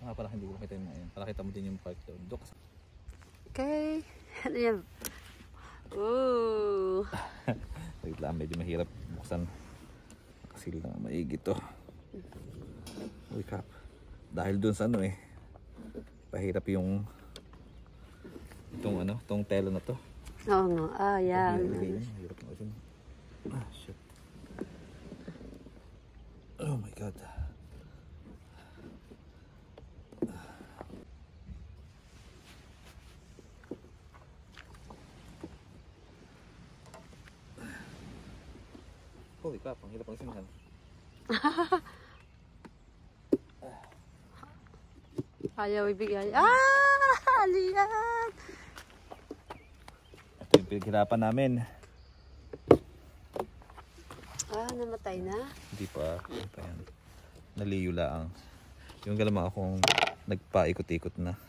Nga pala hindi ko makita yung ngayon. Para kita mo din yung park doon. Okay. Ano yan? Ooh. Wait lang, medyo mahirap buksan. Kasi lang maigi to. Uy crap. Dahil doon sa ano eh. Pahirap yung itong tela na to. Oo nga. Ah, yan. Mahirap na rin. Ah, shit. Oh my god. Holy crap, ang hirap ang sinahan. Ayaw ibigay. Ah! Aliyan! Ito yung pinaghirapan namin. Ah, namatay na? Hindi pa. Yan. Naliyo lang. Yung galamang akong nagpaikot-ikot na.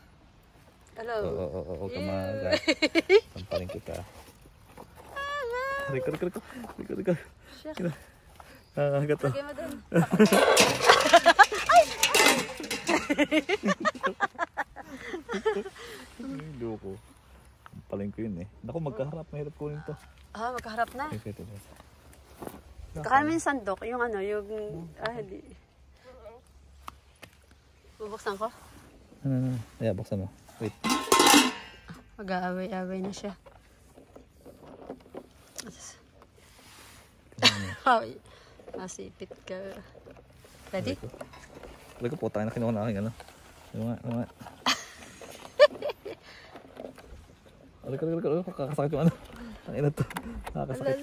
Hello? Oo, kamagat. Sampaling kita. Riko. Gato. Lagay mo dun. Ay, loko. Sampaling ko yun eh. Naku, magkaharap. Mahirap kunin to. Ah, magkaharap na. Ito. Kakain mo yung sandok. Yung ano, yung... Ah, hindi. Bubuksan ko? Ano. Ayan, buksan mo. Wait. Mag-aaway-aaway na siya. Ay, masipit ka. Ready? Alam ko po tayo na kinuha na aking ano. Yung nga. Alam ko, kakasakit yung ano. Ang ina to. Kakasakit.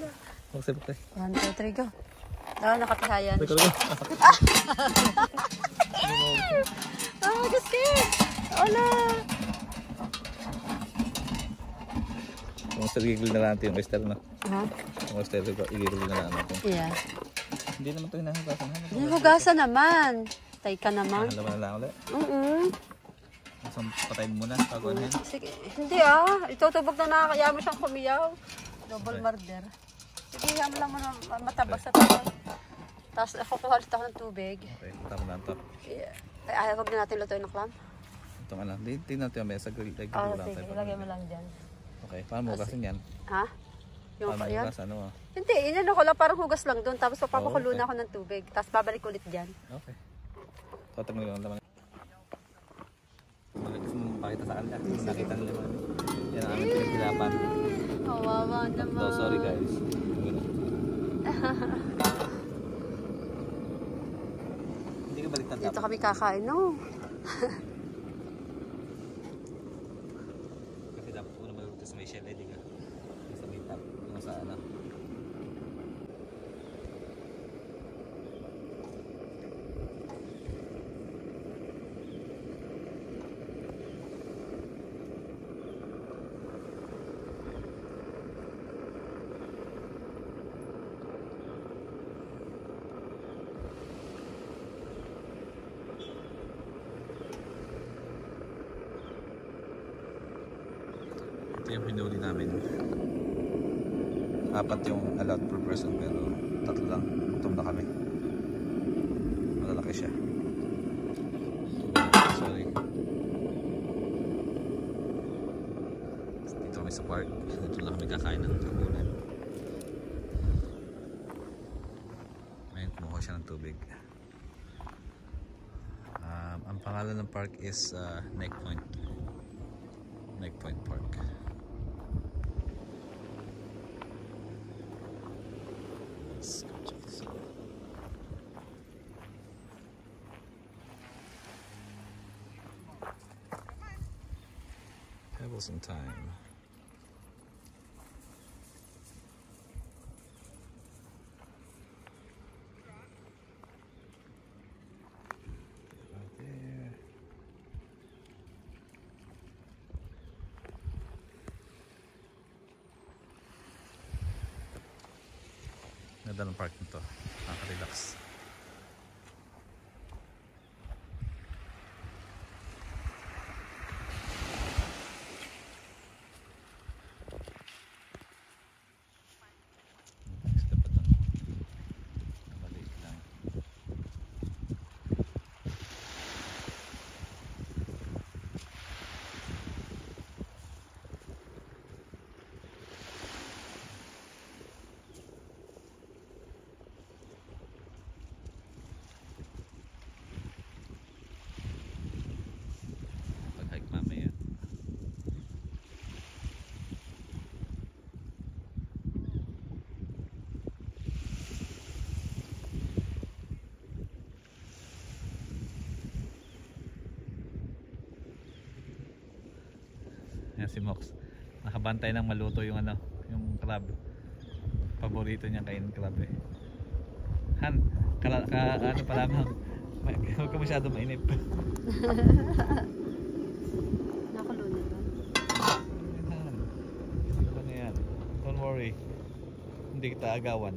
Magsipok tayo. 1, 2, 3, go. Ah, nakatihayan. Alam ko, kakasakit. Ah, kasi! Hola! Yung oyster, igigil na lang natin yung oyster na. Ha? Yung oyster, igigil na lang natin. Yeah. Hindi naman ito hinahugasan. Hinugasan naman. Tay ka naman. Halaman na lang ulit. Isang patayin mo muna bago ano yun. Sige. Hindi ah. Itutubog na nakakaya mo siyang kumiyaw. Double murder. Sige, mo lang mo na matabag sa tayo. Tapos kukuha ulit ako ng tubig. Okay, tama na ito. Ay, huwag na natin lutuin ng clam. Itong ano, tingnan natin yung mesa. Ah, sige. Ilagay mo lang dyan. Okay, paano mo hugasin yan? Ha? Yung Paano yan? hugas? Ano? Hindi, inano ko lang. Parang hugas lang doon. Tapos papakulo na ako ng tubig. Tapos babalik ulit dyan. Okay. Tatang mo yung laman. Gusto mo makita sa kanila. Nakita nila naman. Yan ang aming pinaghirapan. Kawawa naman. So, sorry guys. Hindi ka baliktad Dito kami kakain, no? Kasi dapat una maluto sa may shell, hindi ka. Sa may tap. Yung sa ano. Ito yung hinuli namin. 4 yung allowed per person pero 3 lang. Gutom na kami. Malalaki siya. Sorry. Dito kami sa park. Dito lang kami kakain ng hapunan. Ngayon kumuha siya ng tubig. Ang pangalan ng park is Neck Point. Neck Point Park. Pebbles in time. Right there. Ganda ng park nito. Nakaka-relax. Yan si Mox. Nakabantay ng maluto yung ano, yung crab. Paborito niya kainin crab eh. Han, ano pa lamang. Huwag ka masyado mainip. Nakulo na doon. Han, ano na yan? Don't worry. Hindi kita agawan.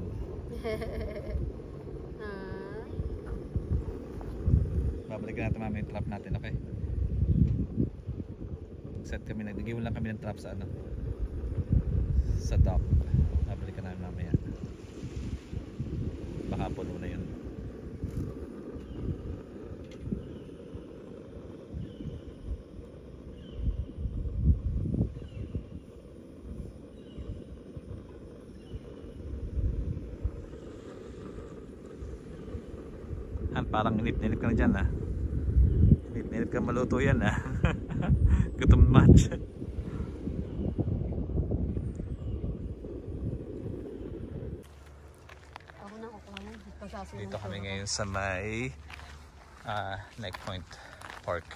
Babalikan natin mamaya yung trap natin, okay? Set kami, nag-giveaway lang kami ng trap sa ano, sa dock. Babalikan namin mamaya. Baka puno na yun. Parang inip-inip ka na dyan, ah. Inip-inip ka maluto yan, ah. Gutom match. Ako na kukuha. Dito kami ngayon sa may Neck Point Park.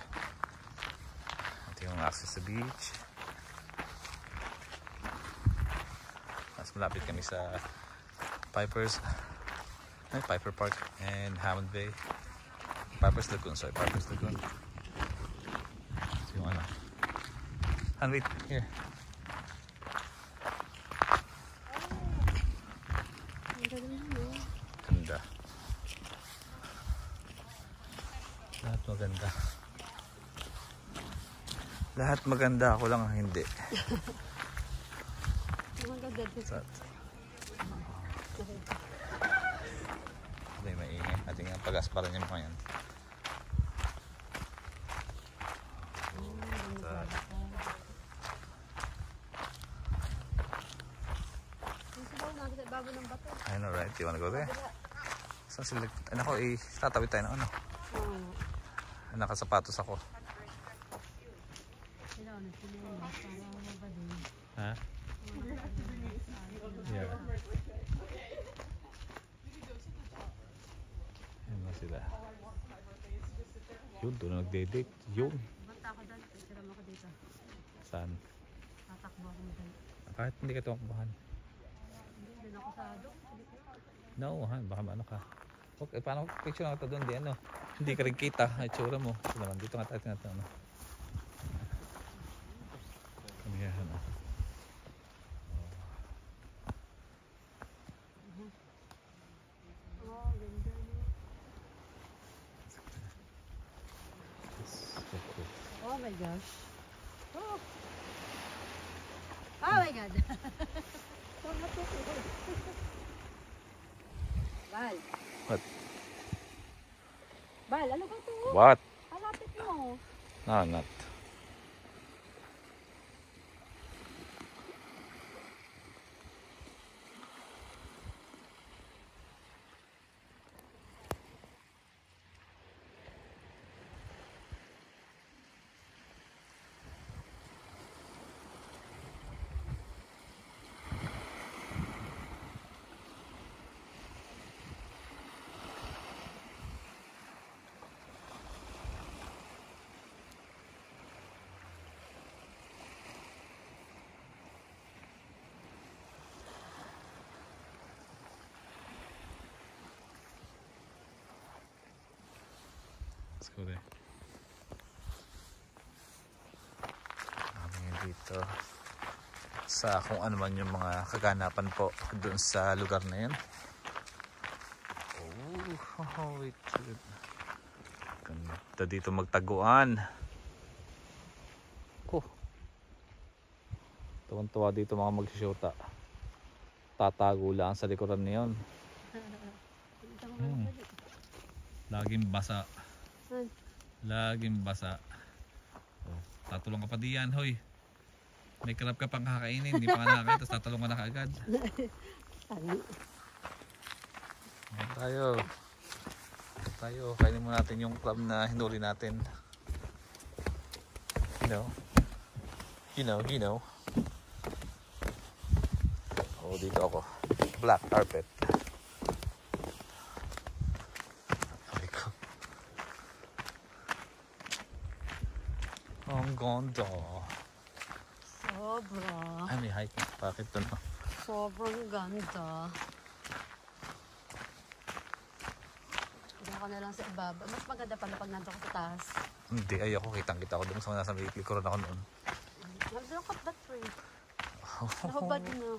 Ito yung access sa beach. Mas malapit kami sa Piper Park and Hammond Bay. Piper's Lagoon, sorry, Piper's Lagoon. So yung ano. And wait, here. Ganda. Lahat maganda. Lahat maganda, ako lang ang hindi. May maingay. Ating pag-asparan yung mga yan. I know, right? You wanna go there? Saan sila? Ako, tatawid tayo ng ano? Nakasapatos ako. Ha? Yeah. Ayan na sila. Yun, doon na nagde-date. Yun. Banta ako doon. Siram ako dito. Saan? Tatakbo ako mo doon. Kahit hindi ka tumakbahan. Hindi, doon ako sa doon. No, ha? Baka ano ka. Okay, paano picture na ito doon? Di ano? Hindi ka rin kita. Ay, tsura mo. So, naman, dito nga tayo natin ano. Kamiyahan ah. Oh, ganda niya. So cool. Oh my gosh. Oh, oh my God. Bal. What? Bal, ano ba ito? What? Halapit mo. No, not. Let's go there. Kami dito sa kung ano man yung mga kaganapan po dun sa lugar na yun. Oh, wait. Ganda dito magtaguan. Tuwan-tuwa dito mga magsusyota. Tatago lang sa likuran na yun. Laging basa. Laging basa. Oh, tatulong ka pa diyan, hoy. May crab ka pang kakainin, hindi pa ka nakakain, tapos tatulong ka na kaagad. Tayo, kainin mo natin yung crab na hinuli natin. You know. Oh, dito ako. Black carpet. Ang ganda. Sobra. Ay, may hike. Bakit ito no? Sobrang ganda. Diyan ko na lang sa ibaba. Mas maganda pala pag nandun ko sa taas. Hindi, ay ako. Kitang-kita ko doon sa nasa may likuran ako noon. Look at that tree. Nahubad na.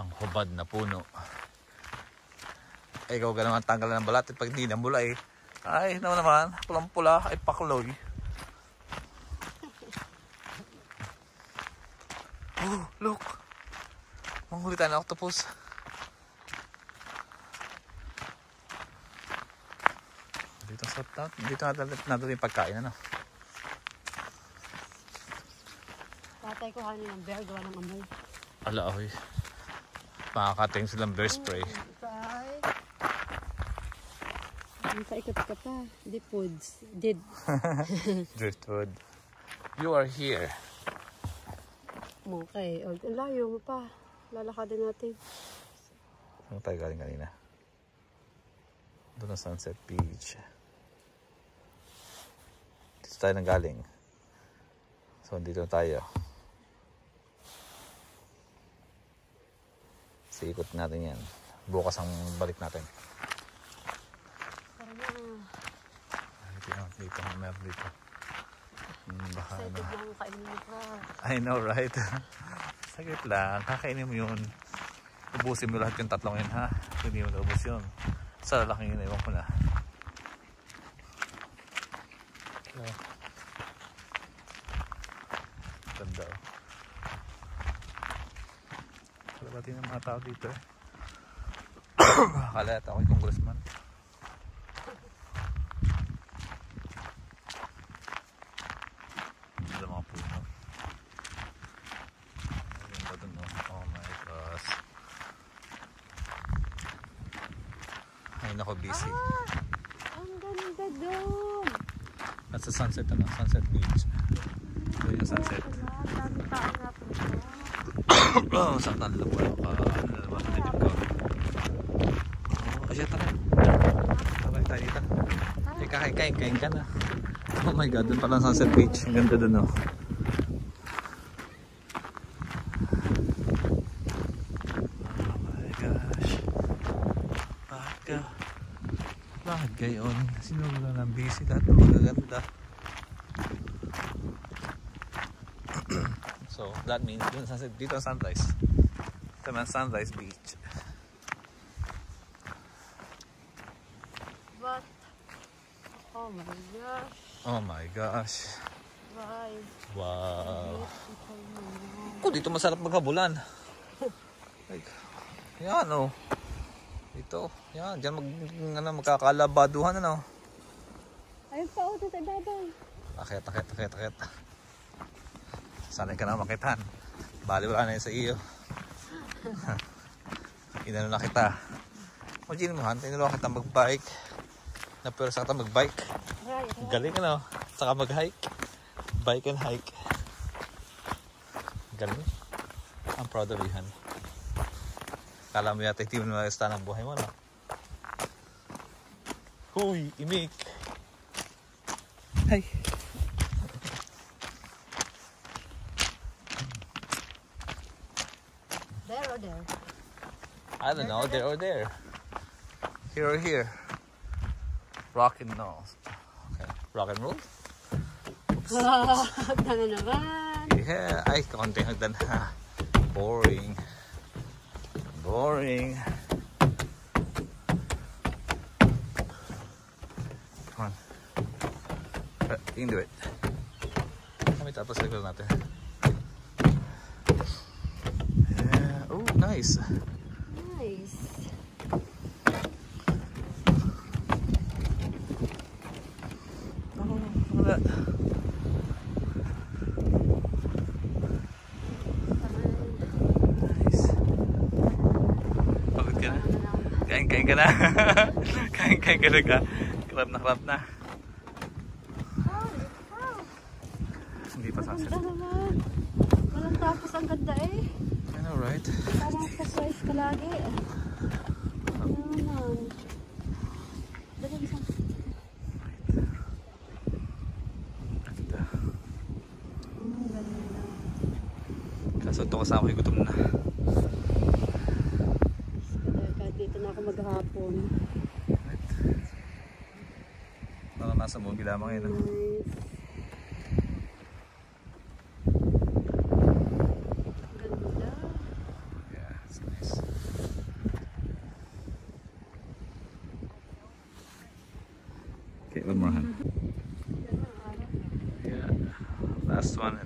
Ang hubad na puno. Ay, ikaw ka naman tanggal ng balat. Pag hindi na mula eh. Ay, naman, pulang-pula. Ay, pakloy. Oh, look. Manghuli tayo ng octopus. Dito natin yung pagkain, ano? Tatay ko kanina ng bear, gawa ng amoy. Ala, oy. Makakating silang bear spray. Try. Nasa-ikot ka pa. Deep woods. Did. Driftwood. You are here. Okay. Ang layo mo pa. Lalakadin natin. Saan tayo galing kanina? Doon na Sunset Beach. Dito tayo nang galing. So, dito na tayo. Sikot natin yan. Bukas ang balik natin. Dito, meron dito. Baka Excited na akong kainin mo pa. I know, right? Saglit lang. Kakainin mo yun. Ubusin mo lahat yung tatlong yun, ha? Hindi mo naubos yun. Sa lalaking yun, ewan ko na. Ganda, oh. Kalabatin ng mga tao dito, eh. Akala yata ako yung congressman. Ganda mga puno. Ganda dun, oh. Oh my gosh. Ay, nako, busy. Ang ganda doon. That's the sunset, ano? Sunset Beach. Ito yung sunset. Dami tao na punta. Oh, saktan lang po. Ano ba? Medyo ko. Oh, asya, tara. Tara tayo dito. Eh, kain ka na. Oh my God, dun pala ang Sunset Beach. Ang ganda dun, oh. Oh my gosh. Bakit gayon? Sino wala ng busy? Lahat ng magaganda. So, that means dito ang sunrise. Ito naman Sunrise Beach. But, oh my gosh. Oh my gosh. Bye. Wow. Kung dito masarap maghabulan. Like, yan, oh. Dito, yan. Diyan magkakalabaduhan, ano. Ayun pa, oh, dito ibabay. Akit. Sanay ka na makitan. Bali wala na yun sa iyo. Inano na kita. Imagine mo, tinulungan kita mag-bike. Pero sa kita mag-bike. Right. Galing, ano? Saka mag-hike. Bike and hike. Galing. I'm proud of you, Han. Kala mo yata hindi mo na malasta ng buhay mo, no? Huy, imik. Hi. There or there? I don't know, there or there. Here or here. Rock and roll. Okay. Rock and roll? Hagdan na naman. Yeah. Ay, kakunting hagdan ha. Boring. Come on. You can do it. Kami tapos likod natin. Yeah. Oh, nice. Nice. Oh, look at that. Nice. Pagod ka na? Kain ka na. Kain ka na ka. Krab na. Hindi pa sunset. Ganda naman. Walang tapos ang ganda eh. I know, right? Parang pa-slice ka lagi. Ano naman. Dali isang. Ganda. Ganda. So ito kasama ko gutom na. Kahit dito na ako maghapon. Nasa movie lamang yun. Nice. Ganda. Yeah, it's nice. Okay, one more hand. Yeah, last one.